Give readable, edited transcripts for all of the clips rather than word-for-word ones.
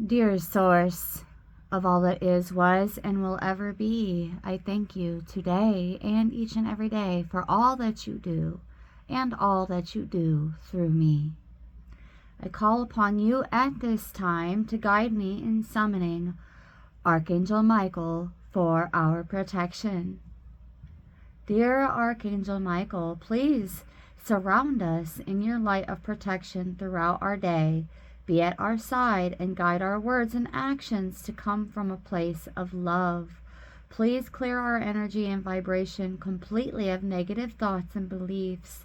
Dear Source of all that is, was, and will ever be, I thank you today and each and every day for all that you do and all that you do through me. I call upon you at this time to guide me in summoning Archangel Michael for our protection. Dear Archangel Michael, please surround us in your light of protection throughout our day. Be at our side and guide our words and actions to come from a place of love. Please clear our energy and vibration completely of negative thoughts and beliefs,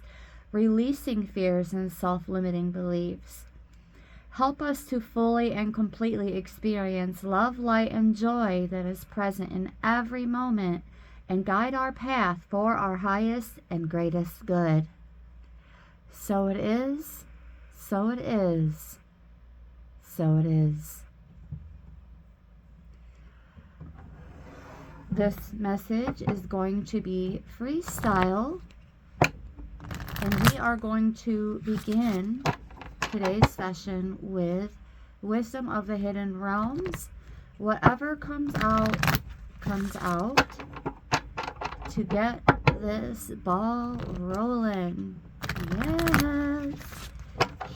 releasing fears and self-limiting beliefs. Help us to fully and completely experience love, light, and joy that is present in every moment, and guide our path for our highest and greatest good. So it is, so it is, so it is. This message is going to be freestyle, and we are going to begin today's session with Wisdom of the Hidden Realms. Whatever comes out, to get this ball rolling. Yes,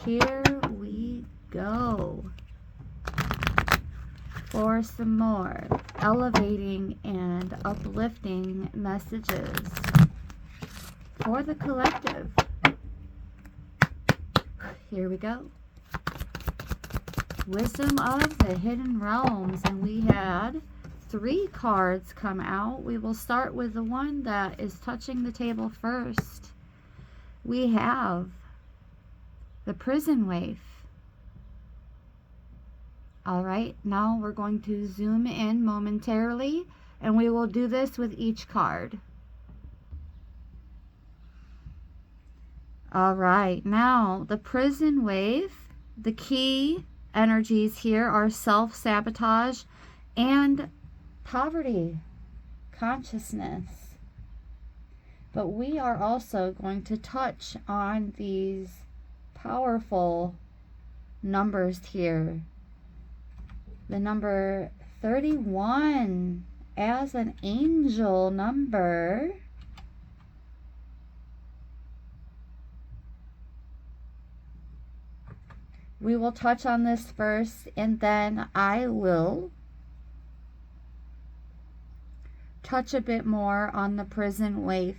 here we go for some more elevating and uplifting messages for the collective. Here we go. Wisdom of the Hidden Realms, and we had 3 cards come out. We will start with the one that is touching the table first. We have the Prison Waif. Alright, now we're going to zoom in momentarily, and we will do this with each card. Alright, now the Prison Waif, the key energies here are self-sabotage and poverty consciousness. But we are also going to touch on these powerful numbers here. The number 31 as an angel number. We will touch on this first, and then I will touch a bit more on the Prison Waif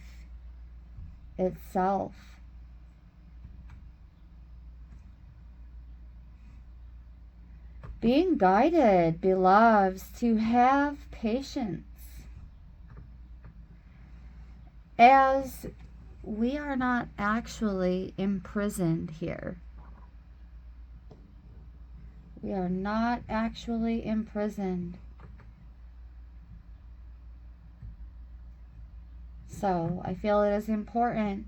itself. Being guided, beloveds, to have patience, as we are not actually imprisoned here. We are not actually imprisoned. So I feel it is important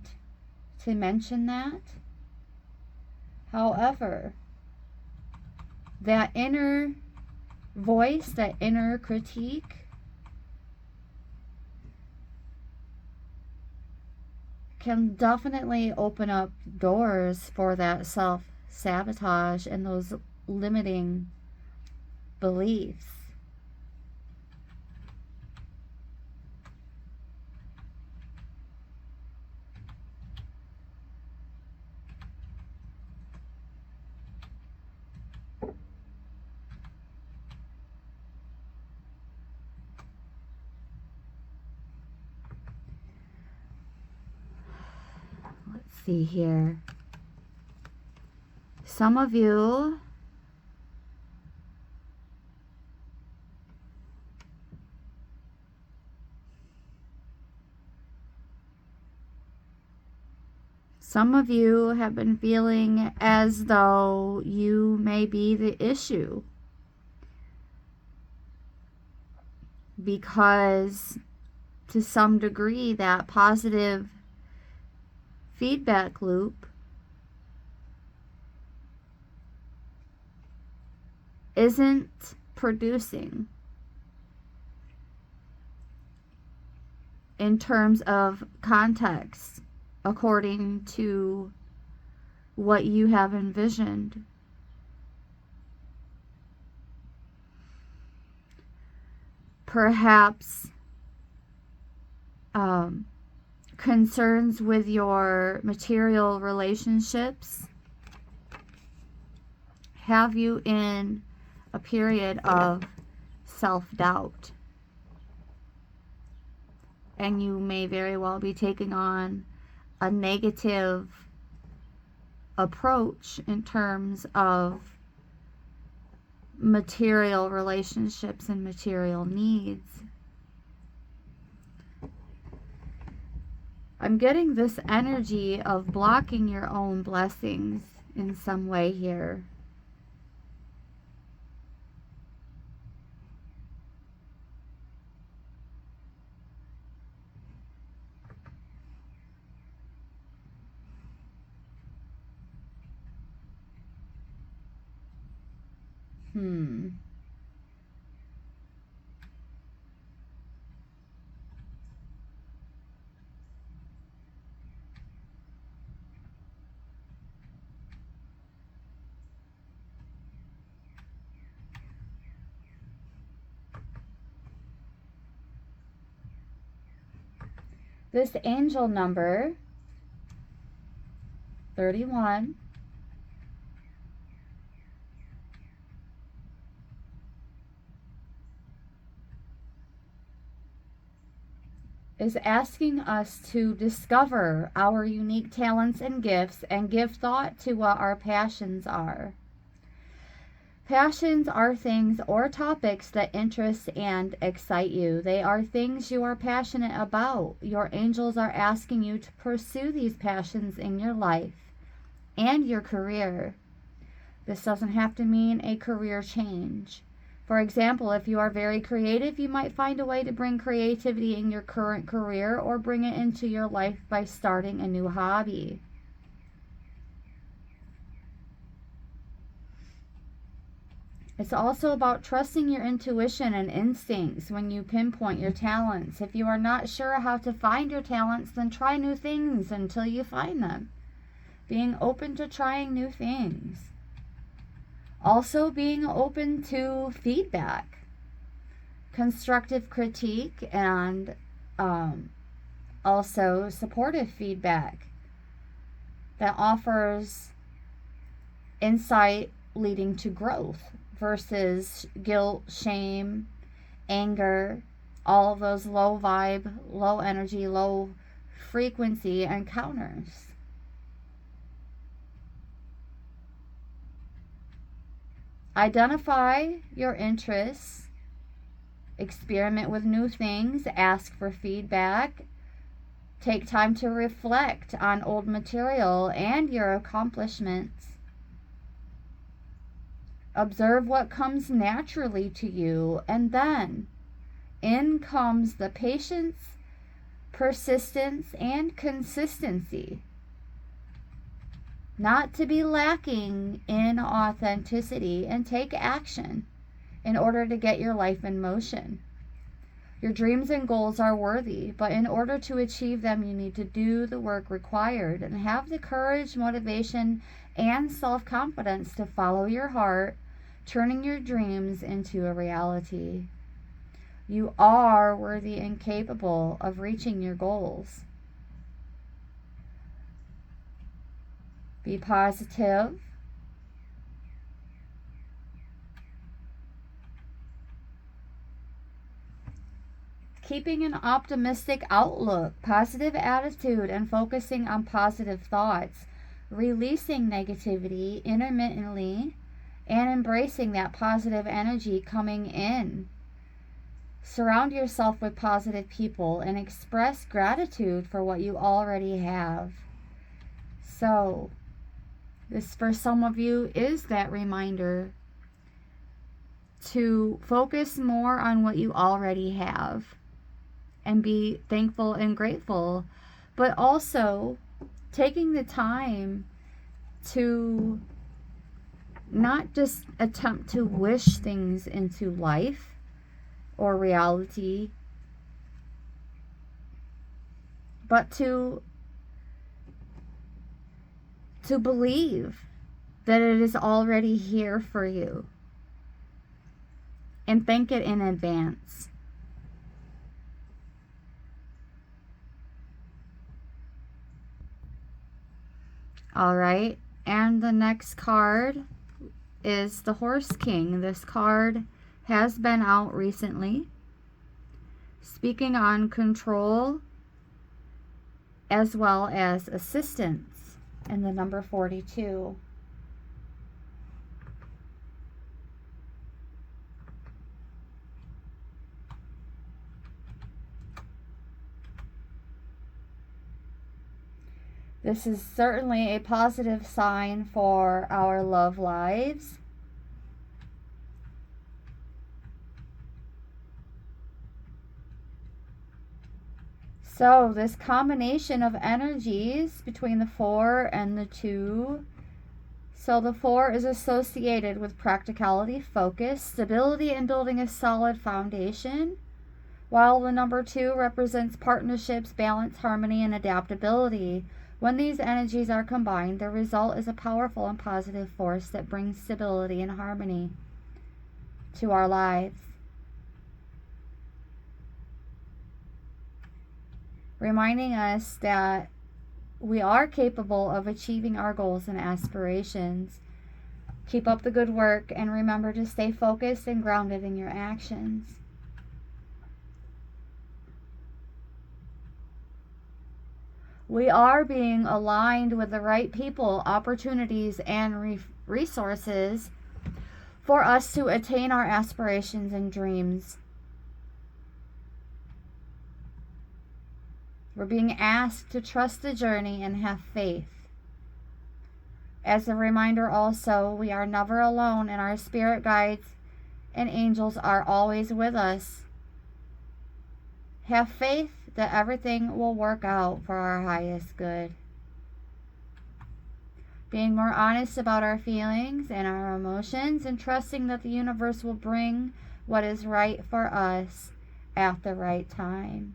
to mention that. However, that inner voice, that inner critique, can definitely open up doors for that self-sabotage and those limiting beliefs. Let's see here. Some of you have been feeling as though you may be the issue, because to some degree that positive feedback loop isn't producing in terms of context according to what you have envisioned. perhaps concerns with your material relationships have you in a period of self-doubt. And you may very well be taking on a negative approach in terms of material relationships and material needs. I'm getting this energy of blocking your own blessings in some way here. This angel number, 31, is asking us to discover our unique talents and gifts and give thought to what our passions are. Passions are things or topics that interest and excite you. They are things you are passionate about. Your angels are asking you to pursue these passions in your life and your career. This doesn't have to mean a career change. For example, if you are very creative, you might find a way to bring creativity in your current career or bring it into your life by starting a new hobby. It's also about trusting your intuition and instincts when you pinpoint your talents. If you are not sure how to find your talents, then try new things until you find them. Being open to trying new things. Also being open to feedback, constructive critique, and also supportive feedback that offers insight leading to growth versus guilt, shame, anger, all of those low vibe, low energy, low frequency encounters. Identify your interests, experiment with new things, ask for feedback, take time to reflect on old material and your accomplishments. Observe what comes naturally to you, and then in comes the patience, persistence, and consistency. Not to be lacking in authenticity, and take action in order to get your life in motion. Your dreams and goals are worthy, but in order to achieve them, you need to do the work required and have the courage, motivation, and self-confidence to follow your heart, turning your dreams into a reality. You are worthy and capable of reaching your goals. Be positive. Keeping an optimistic outlook, positive attitude, and focusing on positive thoughts. Releasing negativity intermittently and embracing that positive energy coming in. Surround yourself with positive people and express gratitude for what you already have. So, this for some of you is that reminder to focus more on what you already have and be thankful and grateful, but also taking the time to not just attempt to wish things into life or reality, but to believe that it is already here for you and thank it in advance. All right. And the next card is the Horse King. This card has been out recently, speaking on control as well as assistance, and the number 42. This is certainly a positive sign for our love lives. So this combination of energies between the 4 and the 2. So the 4 is associated with practicality, focus, stability, and building a solid foundation, while the number 2 represents partnerships, balance, harmony, and adaptability. When these energies are combined, the result is a powerful and positive force that brings stability and harmony to our lives. Reminding us that we are capable of achieving our goals and aspirations. Keep up the good work and remember to stay focused and grounded in your actions. We are being aligned with the right people, opportunities, and resources for us to attain our aspirations and dreams. We're being asked to trust the journey and have faith. As a reminder also, we are never alone and our spirit guides and angels are always with us. Have faith that everything will work out for our highest good. Being more honest about our feelings and our emotions and trusting that the universe will bring what is right for us at the right time.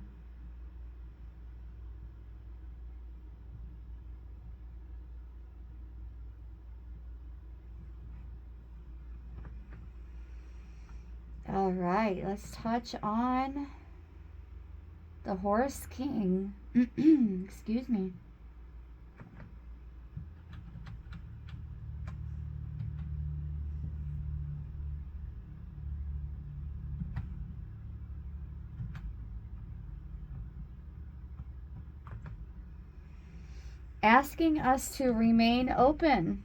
All right, let's touch on the Horse King. Excuse me. Asking us to remain open.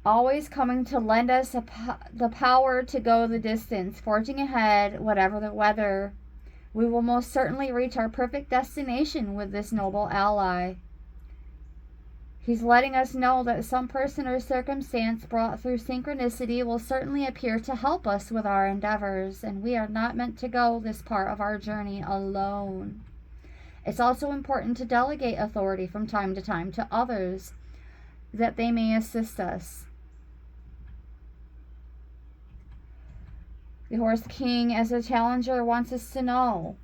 Always coming to lend us the power to go the distance, forging ahead, whatever the weather. We will most certainly reach our perfect destination with this noble ally. He's letting us know that some person or circumstance brought through synchronicity will certainly appear to help us with our endeavors, and we are not meant to go this part of our journey alone. It's also important to delegate authority from time to time to others that they may assist us. The Horse King, as a challenger, wants us to know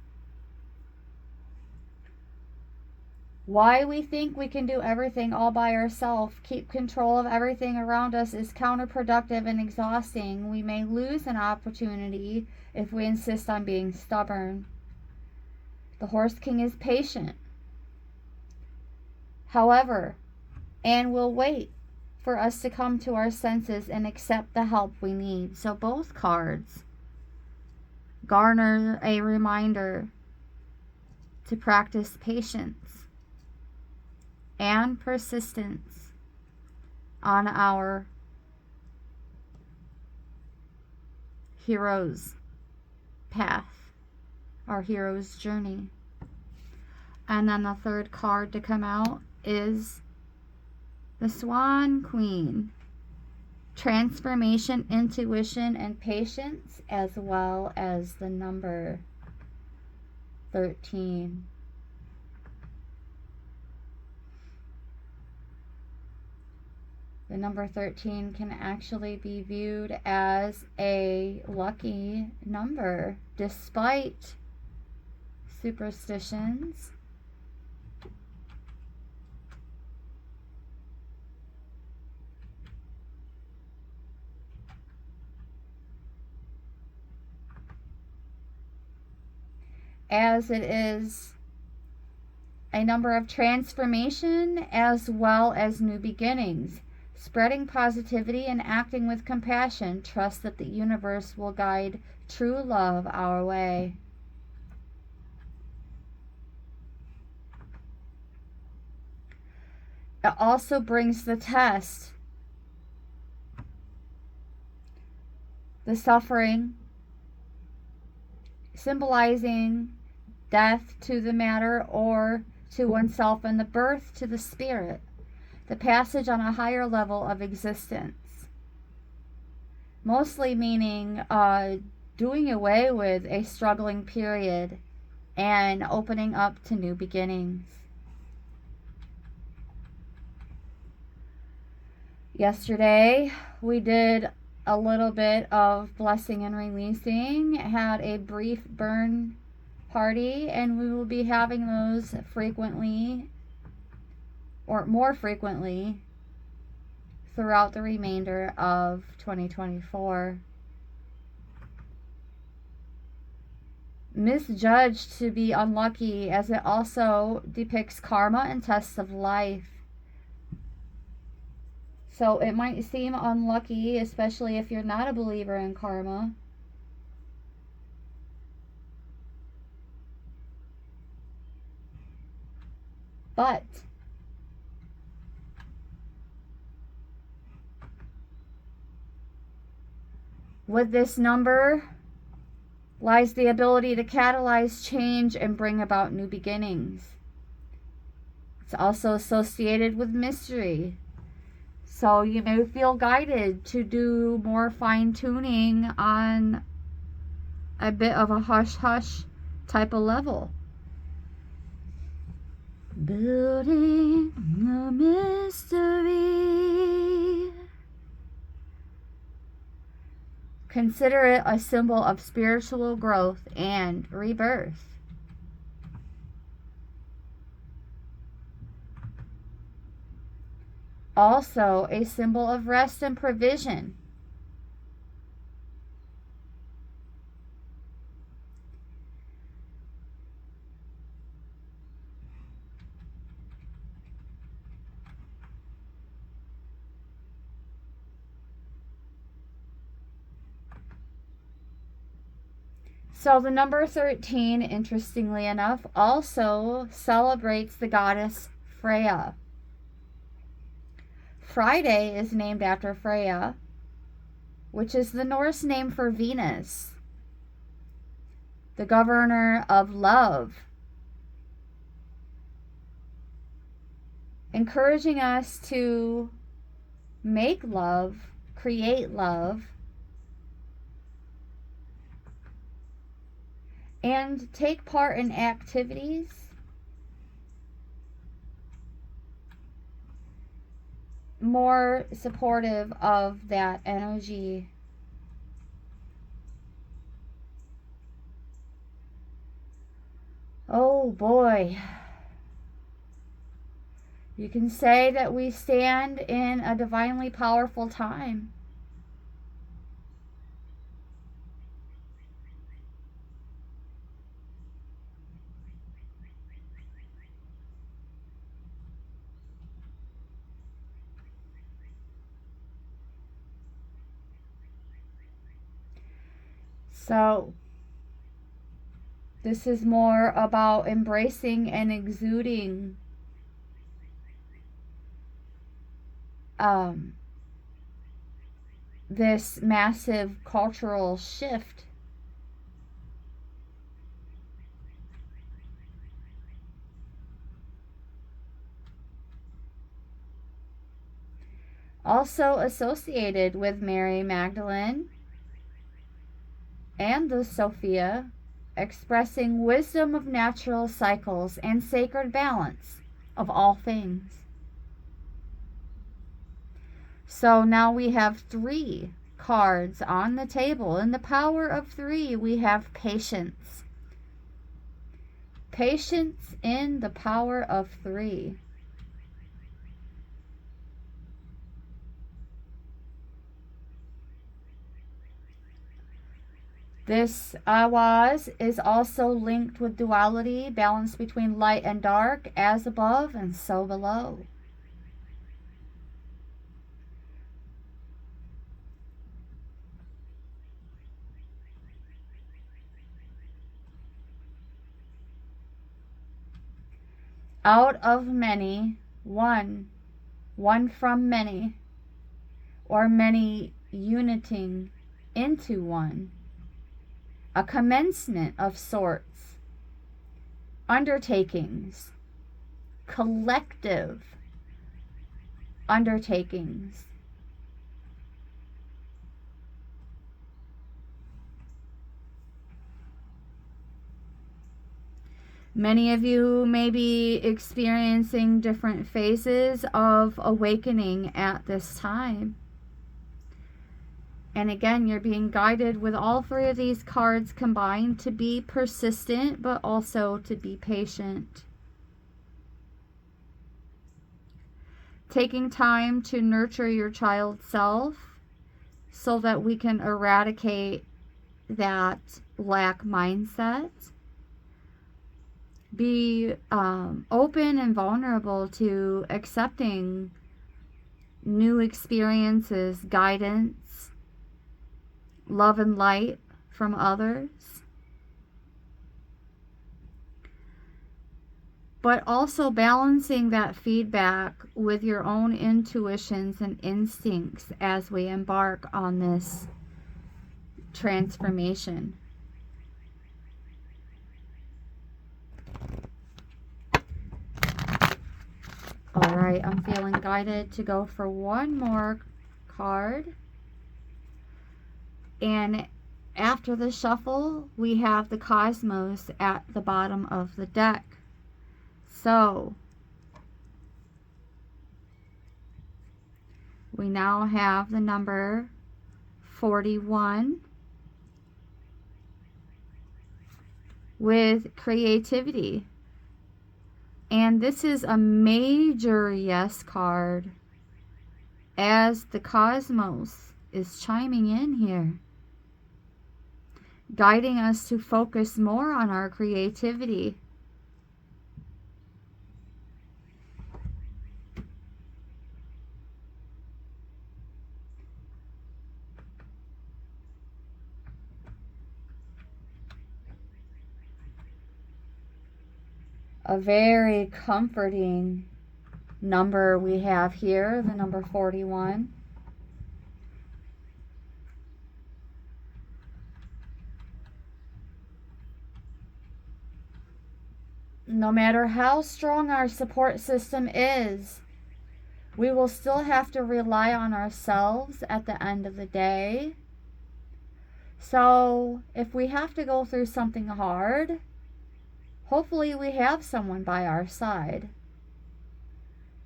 why we think we can do everything all by ourselves. Keep control of everything around us is counterproductive and exhausting. We may lose an opportunity if we insist on being stubborn. The Horse King is patient, however, and will wait for us to come to our senses and accept the help we need. So both cards garner a reminder to practice patience and persistence on our hero's path, our hero's journey. And then the third card to come out is the Swan Queen. Transformation, intuition, and patience, as well as the number 13. The number 13 can actually be viewed as a lucky number, despite superstitions. as it is a number of transformation as well as new beginnings. Spreading positivity and acting with compassion, trust that the universe will guide true love our way. It also brings the test, the suffering, symbolizing death to the matter or to oneself, and the birth to the spirit, the passage on a higher level of existence. Mostly meaning doing away with a struggling period and opening up to new beginnings. Yesterday, we did a little bit of blessing and releasing, had a brief burn party, and we will be having those frequently, or more frequently, throughout the remainder of 2024. Misjudged to be unlucky, as it also depicts karma and tests of life. So it might seem unlucky, especially if you're not a believer in karma. But with this number lies the ability to catalyze change and bring about new beginnings. It's also associated with mystery. So you may feel guided to do more fine-tuning on a bit of a hush-hush type of level. Building a mystery. Consider it a symbol of spiritual growth and rebirth. Also a symbol of rest and provision. So the number 13, interestingly enough, also celebrates the goddess Freya. Friday is named after Freya, which is the Norse name for Venus, the governor of love, encouraging us to make love, create love, and take part in activities more supportive of that energy. Oh boy. You can say that we stand in a divinely powerful time. So, this is more about embracing and exuding this massive cultural shift. Also associated with Mary Magdalene and the Sophia, expressing wisdom of natural cycles and sacred balance of all things. So now we have 3 cards on the table. In the power of 3, we have patience. Patience in the power of 3. This awaz is also linked with duality, balance between light and dark, as above and so below. Out of many, one, one from many, or many uniting into one, a commencement of sorts, undertakings, collective undertakings. Many of you may be experiencing different phases of awakening at this time. And again, you're being guided with all three of these cards combined to be persistent, but also to be patient. Taking time to nurture your child self so that we can eradicate that lack mindset. Be open and vulnerable to accepting new experiences, guidance, love and light from others. But also balancing that feedback with your own intuitions and instincts as we embark on this transformation. All right, I'm feeling guided to go for one more card. And after the shuffle, we have the cosmos at the bottom of the deck. So, we now have the number 41 with creativity. And this is a major yes card as the cosmos is chiming in here, guiding us to focus more on our creativity. A very comforting number we have here, the number 41. No matter how strong our support system is, we will still have to rely on ourselves at the end of the day. So if we have to go through something hard, hopefully we have someone by our side.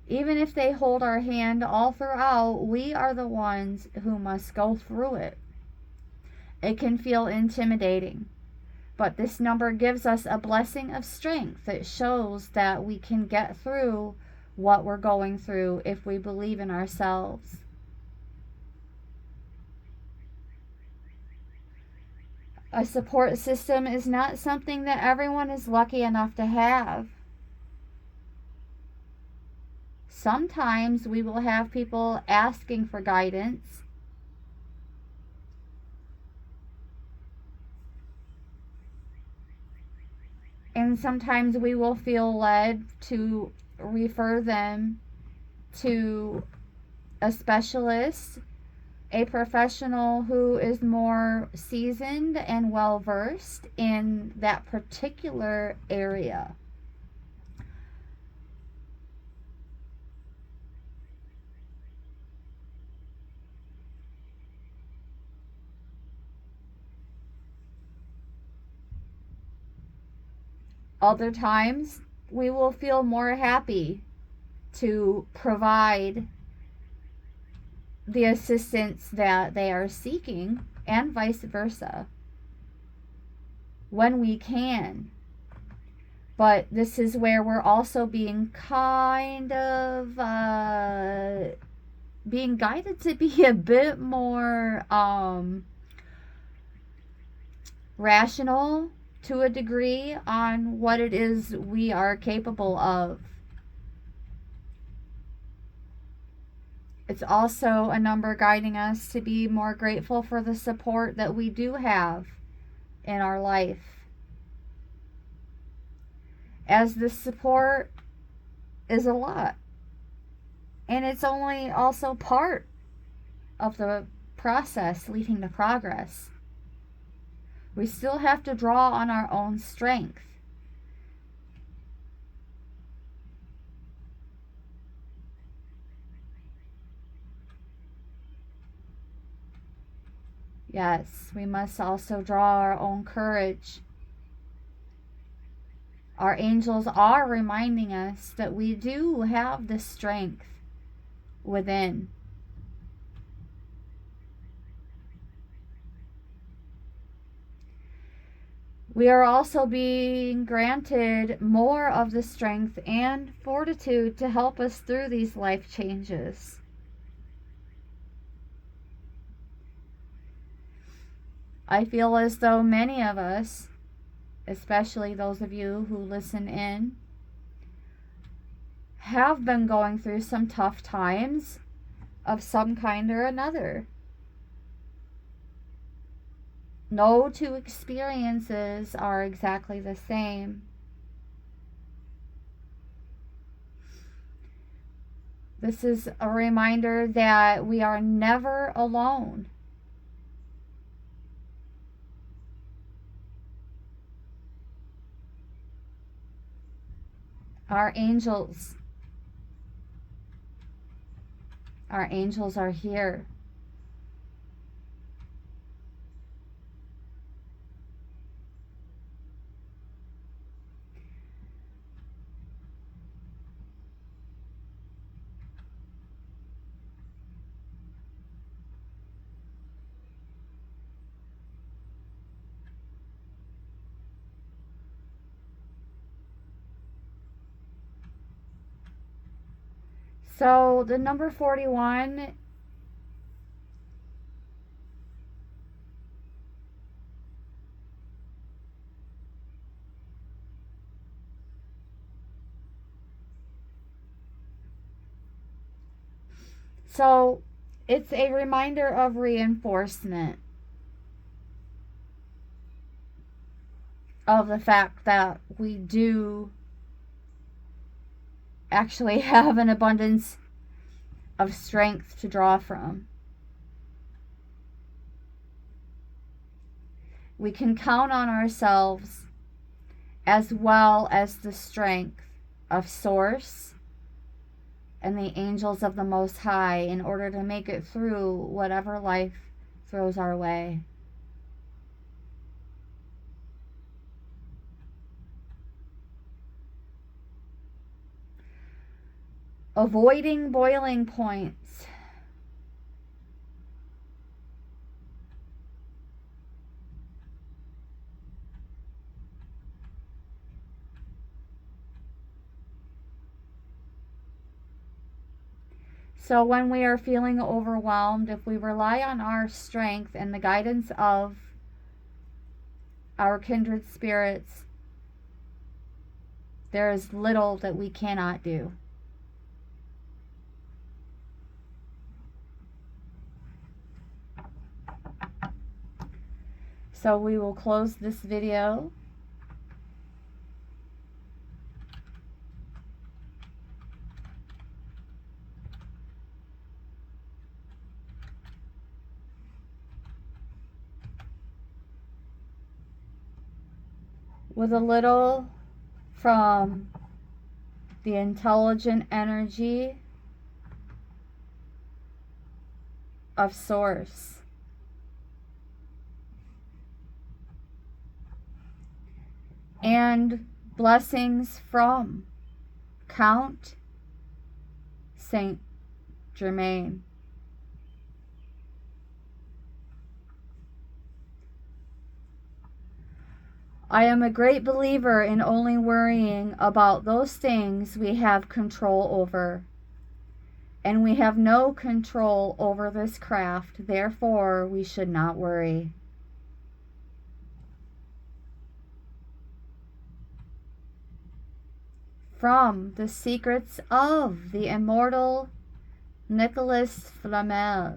Even if they hold our hand all throughout, we are the ones who must go through it. It can feel intimidating, but this number gives us a blessing of strength that shows that we can get through what we're going through if we believe in ourselves. A support system is not something that everyone is lucky enough to have. Sometimes we will have people asking for guidance. And sometimes we will feel led to refer them to a specialist, a professional who is more seasoned and well-versed in that particular area. Other times, we will feel more happy to provide the assistance that they are seeking, and vice versa, when we can. But this is where we're also being kind of being guided to be a bit more rational to a degree on what it is we are capable of. It's also a number guiding us to be more grateful for the support that we do have in our life, as this support is a lot, and it's only also part of the process leading to progress. We still have to draw on our own strength. Yes, we must also draw our own courage. Our angels are reminding us that we do have the strength within. We are also being granted more of the strength and fortitude to help us through these life changes. I feel as though many of us, especially those of you who listen in, have been going through some tough times of some kind or another. No two experiences are exactly the same. This is a reminder that we are never alone. Our angels are here. So the number 41, so it's a reminder of reinforcement of the fact that we do actually have an abundance of strength to draw from. We can count on ourselves as well as the strength of Source and the angels of the Most High in order to make it through whatever life throws our way. Avoiding boiling points. So when we are feeling overwhelmed, if we rely on our strength and the guidance of our kindred spirits, there is little that we cannot do. So we will close this video. With a little from the intelligent energy of Source. And blessings from Count Saint Germain. I am a great believer in only worrying about those things we have control over. And we have no control over this craft, therefore we should not worry. From the Secrets of the Immortal Nicholas Flamel.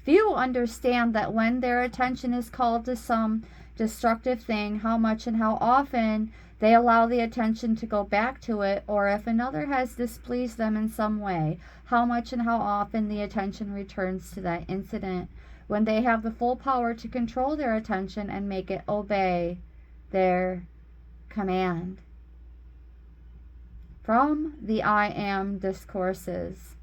Few understand that when their attention is called to some destructive thing, how much and how often they allow the attention to go back to it, or if another has displeased them in some way, how much and how often the attention returns to that incident, when they have the full power to control their attention and make it obey their command. From the I Am Discourses.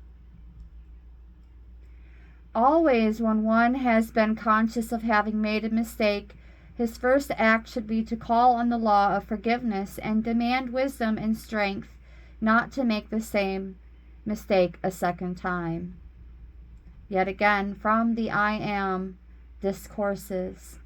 Always when one has been conscious of having made a mistake, his first act should be to call on the law of forgiveness and demand wisdom and strength not to make the same mistake a second time. Yet again, from the I Am Discourses.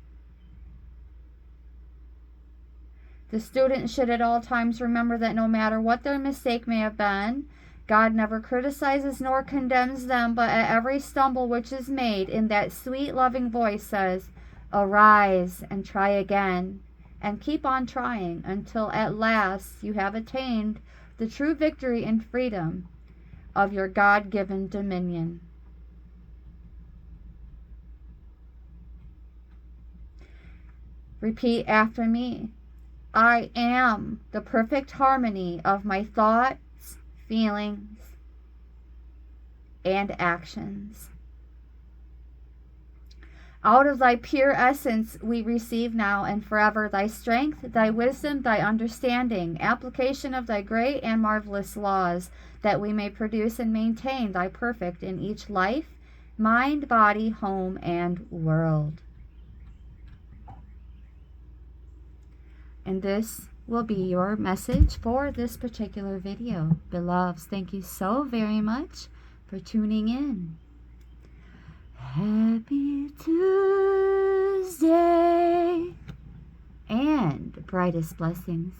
The student should at all times remember that no matter what their mistake may have been, God never criticizes nor condemns them, but at every stumble which is made, in that sweet, loving voice says, "Arise and try again," and keep on trying until at last you have attained the true victory and freedom of your God-given dominion. Repeat after me. I am the perfect harmony of my thoughts, feelings, and actions. Out of thy pure essence we receive now and forever thy strength, thy wisdom, thy understanding, application of thy great and marvelous laws, that we may produce and maintain thy perfect in each life, mind, body, home, and world. And this will be your message for this particular video. Beloveds, thank you so very much for tuning in. Happy Tuesday and brightest blessings.